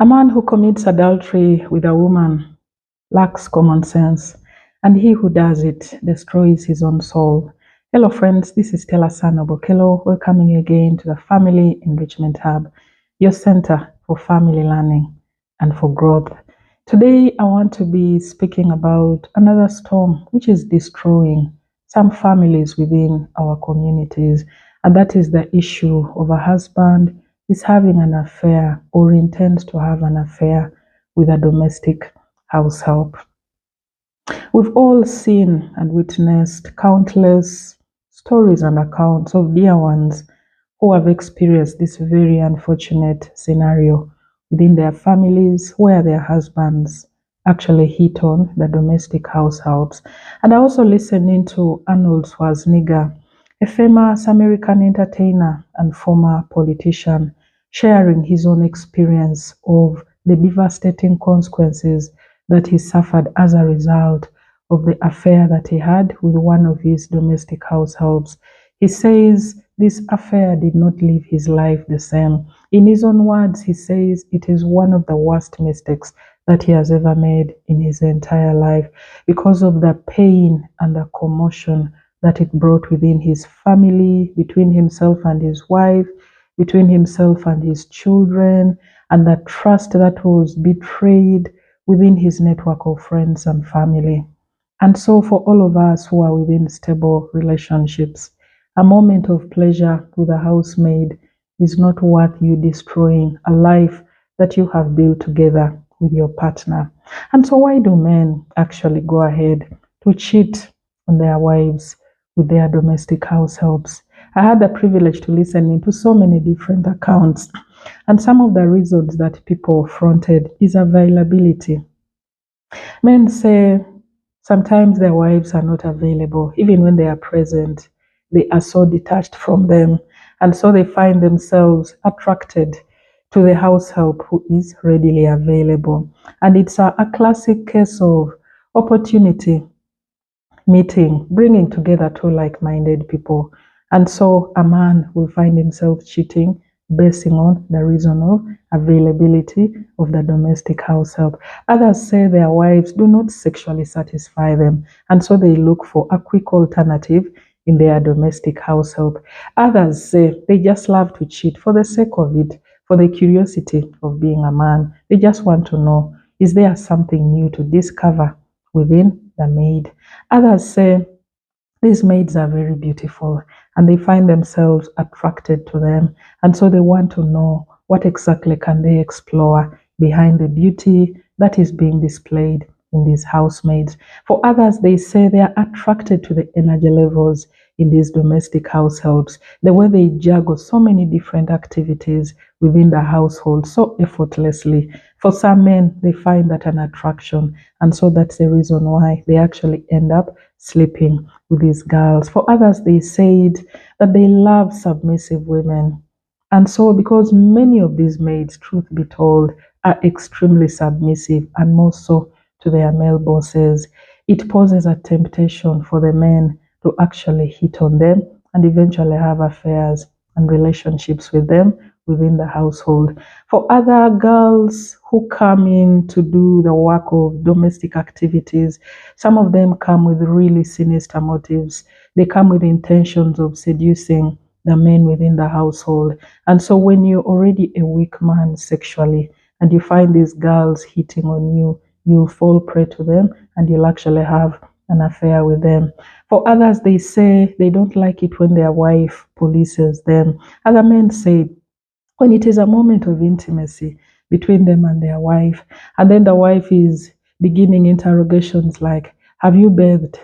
A man who commits adultery with a woman lacks common sense, and he who does it destroys his own soul. Hello, friends. This is Stella Sanobokelo, welcoming you again to the Family Enrichment Hub, your center for family learning and for growth. Today, I want to be speaking about another storm which is destroying some families within our communities, and that is the issue of a husband is having an affair or intends to have an affair with a domestic house help. We've all seen and witnessed countless stories and accounts of dear ones who have experienced this very unfortunate scenario within their families where their husbands actually hit on the domestic house helps. And I also listened into Arnold Schwarzenegger, a famous American entertainer and former politician, sharing his own experience of the devastating consequences that he suffered as a result of the affair that he had with one of his domestic house helps. He says this affair did not leave his life the same. In his own words, he says it is one of the worst mistakes that he has ever made in his entire life because of the pain and the commotion that it brought within his family, between himself and his wife, between himself and his children, and the trust that was betrayed within his network of friends and family. And so, for all of us who are within stable relationships, a moment of pleasure with a housemaid is not worth you destroying a life that you have built together with your partner. And so, why do men actually go ahead to cheat on their wives with their domestic house helps? I had the privilege to listen into so many different accounts, and some of the reasons that people fronted is availability. Men say sometimes their wives are not available. Even when they are present, they are so detached from them. And so they find themselves attracted to the house help who is readily available. And it's a classic case of opportunity meeting, bringing together two like minded people. And so a man will find himself cheating basing on the reason of availability of the domestic house help. Others say their wives do not sexually satisfy them, and so they look for a quick alternative in their domestic house help. Others say they just love to cheat for the sake of it, for the curiosity of being a man. They just want to know, is there something new to discover within the maid? Others say these maids are very beautiful and they find themselves attracted to them, and so they want to know what exactly can they explore behind the beauty that is being displayed in these housemaids. For others, they say they are attracted to the energy levels in these domestic house helps, the way they juggle so many different activities within the household so effortlessly. For some men, they find that an attraction, and so that's the reason why they actually end up sleeping with these girls. For others, they said that they love submissive women. And so, because many of these maids, truth be told, are extremely submissive and more so to their male bosses, it poses a temptation for the men to actually hit on them and eventually have affairs and relationships with them within the household. For other girls who come in to do the work of domestic activities, some of them come with really sinister motives. They come with intentions of seducing the men within the household. And so when you're already a weak man sexually and you find these girls hitting on you, you'll fall prey to them and you'll actually have an affair with them. For others, they say they don't like it when their wife polices them. Other men say when it is a moment of intimacy between them and their wife, and then the wife is beginning interrogations like, have you bathed?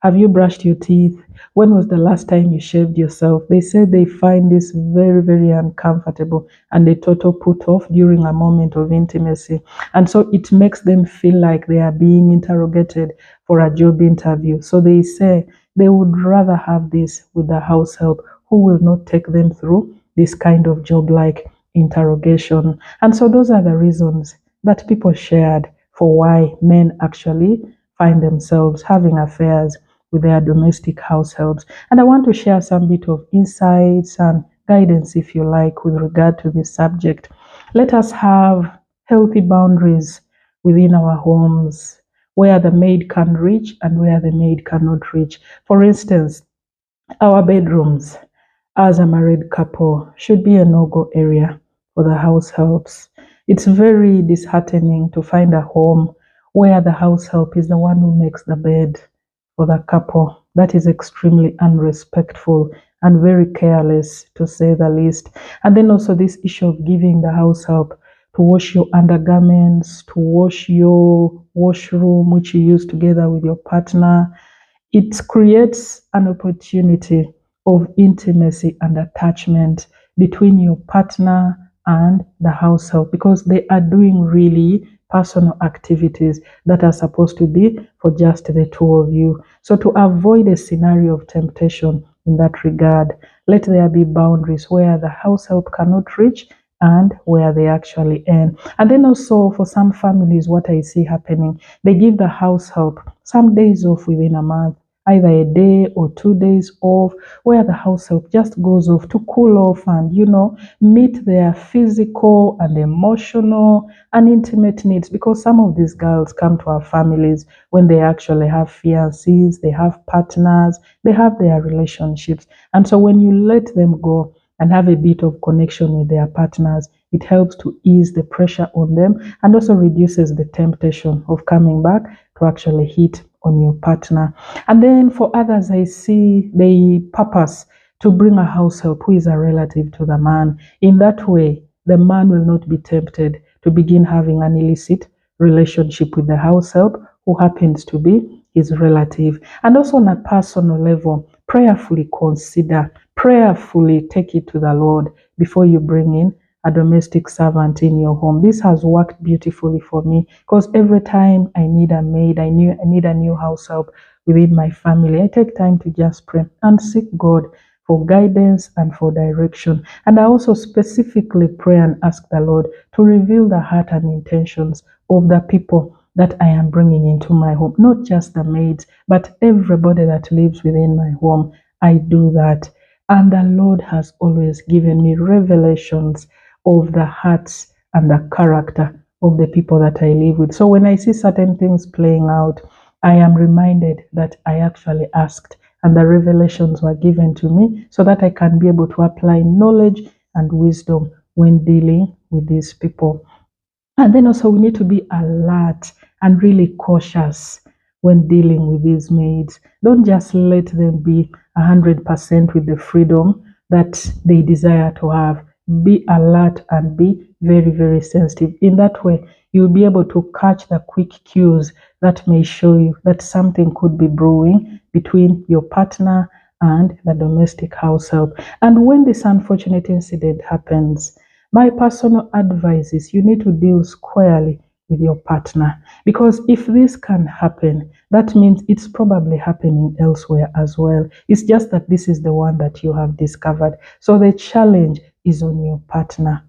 Have you brushed your teeth? When was the last time you shaved yourself? They say they find this very, very uncomfortable and they total put off during a moment of intimacy. And so it makes them feel like they are being interrogated for a job interview. So they say they would rather have this with the house help who will not take them through this kind of job like interrogation. And so those are the reasons that people shared for why men actually find themselves having affairs with their domestic house helps. And I want to share some bit of insights and guidance, if you like, with regard to this subject. Let us have healthy boundaries within our homes where the maid can reach and where the maid cannot reach. For instance, our bedrooms as a married couple should be a no-go area for the house helps. It's very disheartening to find a home where the house help is the one who makes the bed for the couple. That is extremely unrespectful and very careless, to say the least. And then also this issue of giving the house help to wash your undergarments, to wash your washroom, which you use together with your partner. It creates an opportunity of intimacy and attachment between your partner and the household because they are doing really personal activities that are supposed to be for just the two of you. So, to avoid a scenario of temptation in that regard, let there be boundaries where the house help cannot reach and where they actually end. And then also for some families, what I see happening, they give the house help some days off within a month, either a day or 2 days off, where the house help just goes off to cool off and, meet their physical and emotional and intimate needs. Because some of these girls come to our families when they actually have fiancés, they have partners, they have their relationships. And so when you let them go, and have a bit of connection with their partners, it helps to ease the pressure on them and also reduces the temptation of coming back to actually hit on your partner. And then for others, I see the purpose to bring a house help who is a relative to the man. In that way, the man will not be tempted to begin having an illicit relationship with the house help who happens to be his relative. And also on a personal level, prayerfully consider, prayerfully take it to the Lord before you bring in a domestic servant in your home. This has worked beautifully for me because every time I need a maid, I need a new house help within my family, I take time to just pray and seek God for guidance and for direction. And I also specifically pray and ask the Lord to reveal the heart and intentions of the people that I am bringing into my home, not just the maids, but everybody that lives within my home. I do that. And the Lord has always given me revelations of the hearts and the character of the people that I live with. So when I see certain things playing out, I am reminded that I actually asked and the revelations were given to me so that I can be able to apply knowledge and wisdom when dealing with these people. And then also we need to be alert and really cautious when dealing with these maids. Don't just let them be 100% with the freedom that they desire to have. Be alert and be very, very sensitive. In that way, you'll be able to catch the quick cues that may show you that something could be brewing between your partner and the domestic house help. And when this unfortunate incident happens, my personal advice is you need to deal squarely with your partner because if this can happen, that means it's probably happening elsewhere as well. It's just that this is the one that you have discovered. So the challenge is on your partner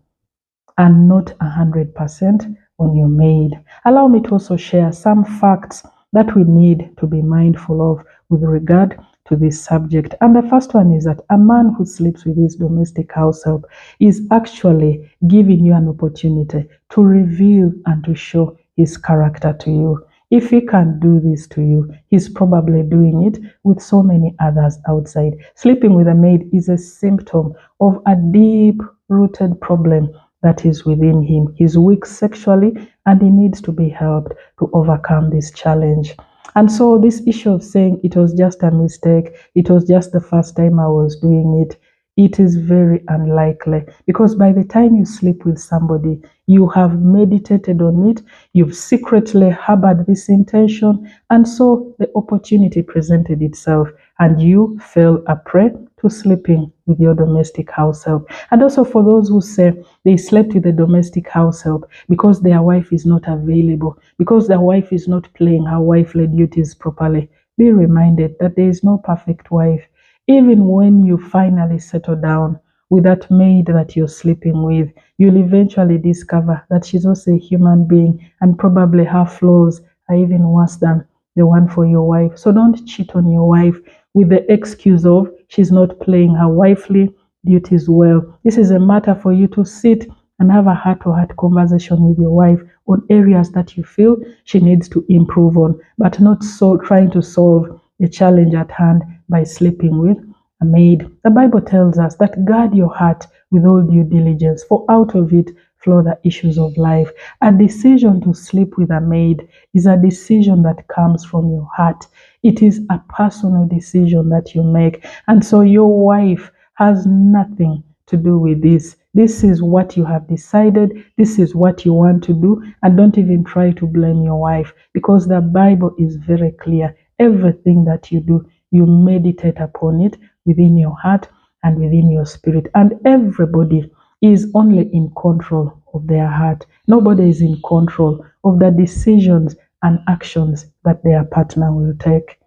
and not 100% on your maid. Allow me to also share some facts that we need to be mindful of with regard to this subject. And the first one is that a man who sleeps with his domestic house help is actually giving you an opportunity to reveal and to show his character to you. If he can do this to you, he's probably doing it with so many others outside. Sleeping with a maid is a symptom of a deep-rooted problem that is within him. He's weak sexually and he needs to be helped to overcome this challenge. And so this issue of saying it was just a mistake, it was just the first time I was doing it, it is very unlikely because by the time you sleep with somebody, you have meditated on it, you've secretly harbored this intention, and so the opportunity presented itself and you fell a prey to sleeping with your domestic house help. And also for those who say they slept with the domestic house help because their wife is not available, because their wife is not playing her wifely duties properly, be reminded that there is no perfect wife. Even when you finally settle down with that maid that you're sleeping with, you'll eventually discover that she's also a human being and probably her flaws are even worse than the one for your wife. So don't cheat on your wife with the excuse of she's not playing her wifely duties well. This is a matter for you to sit and have a heart-to-heart conversation with your wife on areas that you feel she needs to improve on, but not so trying to solve a challenge at hand by sleeping with a maid. The Bible tells us that guard your heart with all due diligence, for out of it flow the issues of life. A decision to sleep with a maid is a decision that comes from your heart. It is a personal decision that you make. And so your wife has nothing to do with this. This is what you have decided. This is what you want to do. And don't even try to blame your wife, because the Bible is very clear. Everything that you do, you meditate upon it within your heart and within your spirit. And everybody is only in control of their heart. Nobody is in control of the decisions and actions that their partner will take.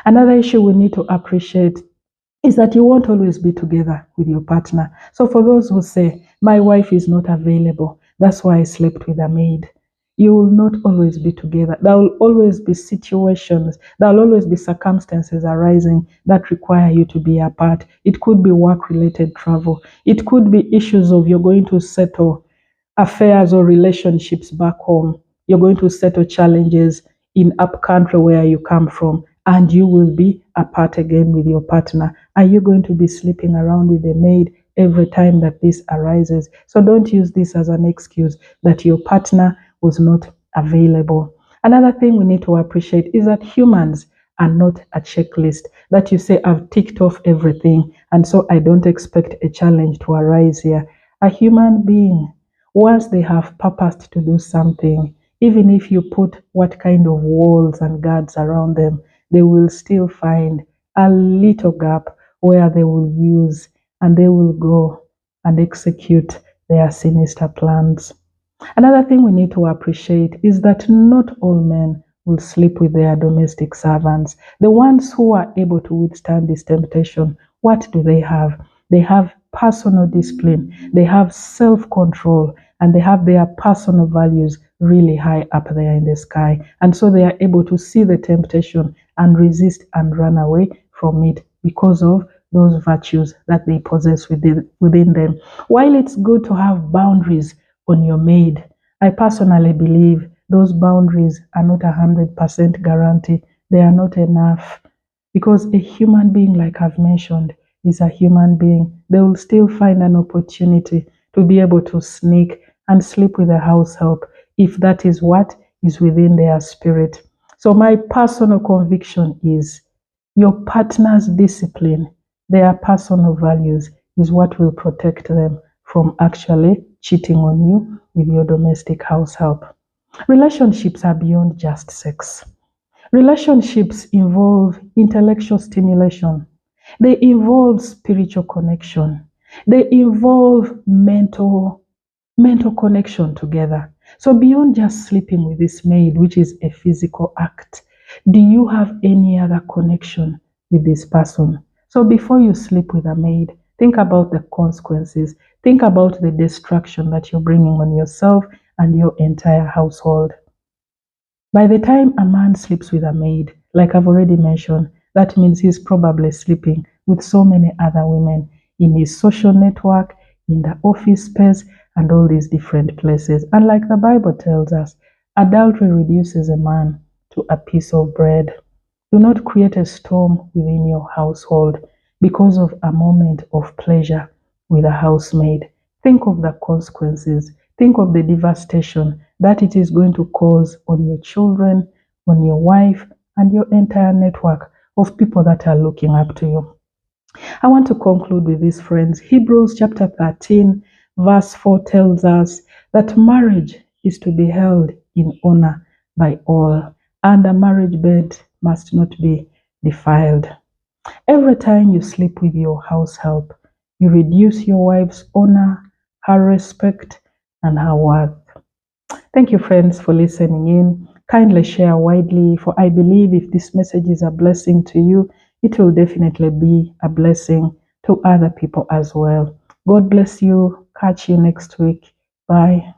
Another issue we need to appreciate is that you won't always be together with your partner. So for those who say, my wife is not available, that's why I slept with a maid. You will not always be together. There will always be situations, there will always be circumstances arising that require you to be apart. It could be work-related travel. It could be issues of you're going to settle affairs or relationships back home. You're going to settle challenges in up country where you come from, and you will be apart again with your partner. Are you going to be sleeping around with a maid every time that this arises? So don't use this as an excuse that your partner was not available. Another thing we need to appreciate is that humans are not a checklist that you say, I've ticked off everything, and so I don't expect a challenge to arise here. A human being, once they have purposed to do something, even if you put what kind of walls and guards around them, they will still find a little gap where they will use, and they will go and execute their sinister plans. Another thing we need to appreciate is that not all men will sleep with their domestic servants. The ones who are able to withstand this temptation, what do they have? They have personal discipline, they have self-control, and they have their personal values really high up there in the sky. And so they are able to see the temptation and resist and run away from it because of those virtues that they possess within them. While it's good to have boundaries on your maid, I personally believe those boundaries are not 100% guarantee. They are not enough, because a human being, like I've mentioned, is a human being. They will still find an opportunity to be able to sneak and sleep with a house help if that is what is within their spirit. So my personal conviction is your partner's discipline, their personal values, is what will protect them from actually cheating on you with your domestic house help. Relationships are beyond just sex. Relationships involve intellectual stimulation. They involve spiritual connection. They involve mental connection together. So beyond just sleeping with this maid, which is a physical act, do you have any other connection with this person? So before you sleep with a maid, think about the consequences. Think about the destruction that you're bringing on yourself and your entire household. By the time a man sleeps with a maid, like I've already mentioned, that means he's probably sleeping with so many other women in his social network, in the office space, and all these different places. And like the Bible tells us, adultery reduces a man to a piece of bread. Do not create a storm within your household because of a moment of pleasure with a housemaid. Think of the consequences. Think of the devastation that it is going to cause on your children, on your wife, and your entire network of people that are looking up to you. I want to conclude with this, friends. Hebrews chapter 13, verse 4 tells us that marriage is to be held in honor by all, and a marriage bed must not be defiled. Every time you sleep with your house help, you reduce your wife's honor, her respect, and her worth. Thank you, friends, for listening in. Kindly share widely, for I believe if this message is a blessing to you, it will definitely be a blessing to other people as well. God bless you. Catch you next week. Bye.